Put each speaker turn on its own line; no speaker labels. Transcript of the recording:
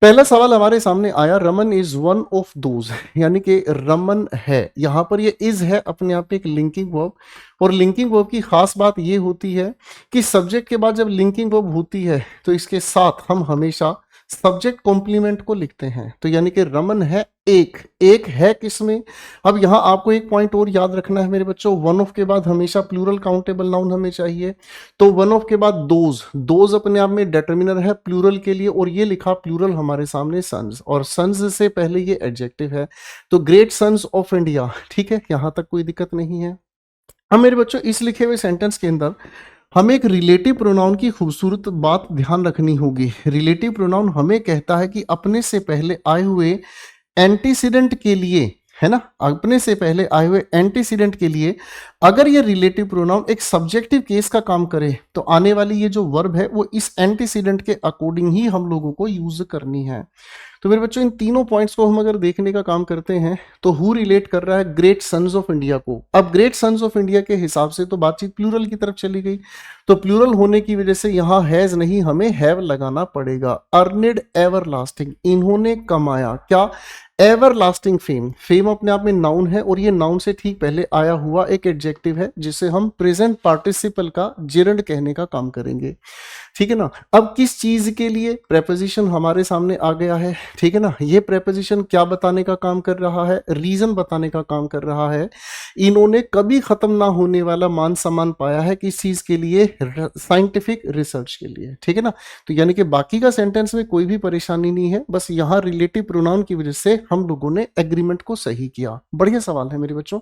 पहला सवाल हमारे सामने आया, Raman is one of those, यानी कि रमन है। यहां पर ये इज है अपने आप में एक लिंकिंग वर्ब, और लिंकिंग वर्ब की खास बात ये होती है कि सब्जेक्ट के बाद जब लिंकिंग वर्ब होती है तो इसके साथ हम हमेशा सब्जेक्ट कॉम्प्लीमेंट को लिखते हैं। तो यानी कि रमन है एक, एक है किसमें। अब यहां आपको एक पॉइंट और याद रखना है मेरे बच्चों, वन ऑफ के बाद हमेशा प्लूरल काउंटेबल नाउन हमें चाहिए। तो वन ऑफ के बाद दोज, दोज अपने आप में डिटर्मिनर है प्लूरल के लिए, और ये लिखा प्लूरल हमारे सामने सन्स, और सन्स से पहले ये एडजेक्टिव है, तो ग्रेट सन्स ऑफ इंडिया। ठीक है, यहां तक कोई दिक्कत नहीं है। अब मेरे बच्चों इस लिखे हुए सेंटेंस के अंदर हमें एक रिलेटिव प्रोनाउन की खूबसूरत बात ध्यान रखनी होगी। रिलेटिव प्रोनाउन हमें कहता है कि अपने से पहले आए हुए एंटीसीडेंट के लिए, है ना, अपने से पहले आए हुए एंटीसीडेंट के लिए अगर ये रिलेटिव प्रोनाउन एक सब्जेक्टिव केस का काम करे तो आने वाली ये जो वर्ब है वो इस एंटीसीडेंट के अकॉर्डिंग ही हम लोगों को यूज करनी है। तो मेरे बच्चों इन तीनों पॉइंट्स को हम अगर देखने का काम करते हैं तो हु रिलेट कर रहा है ग्रेट सन्स ऑफ इंडिया को। अब ग्रेट सन्स ऑफ इंडिया के हिसाब से तो बातचीत प्लूरल की तरफ चली गई, तो प्लूरल होने की वजह से यहां हैज नहीं, हमें हैव लगाना पड़ेगा। अर्निड एवरलास्टिंग, इन्होंने कमाया क्या, एवरलास्टिंग फेम। फेम अपने आप में नाउन है, और ये नाउन से ठीक पहले आया हुआ एक एडजेक्टिव है जिसे हम प्रेजेंट पार्टिसिपल का जेरंड कहने का काम करेंगे। ठीक है ना। अब किस चीज के लिए प्रेपोजिशन हमारे सामने आ गया है, ठीक है ना। ये प्रेपोजिशन क्या बताने का काम कर रहा है, रीजन बताने का काम कर रहा है। इन्होंने कभी खत्म ना होने वाला मान सम्मान पाया है किस चीज के लिए, साइंटिफिक रिसर्च के लिए। ठीक है ना। तो यानी कि बाकी का सेंटेंस में कोई भी परेशानी नहीं है, बस यहाँ रिलेटिव प्रोनाउन की वजह से हम लोगों ने एग्रीमेंट को सही किया। बढ़िया सवाल है मेरे बच्चों।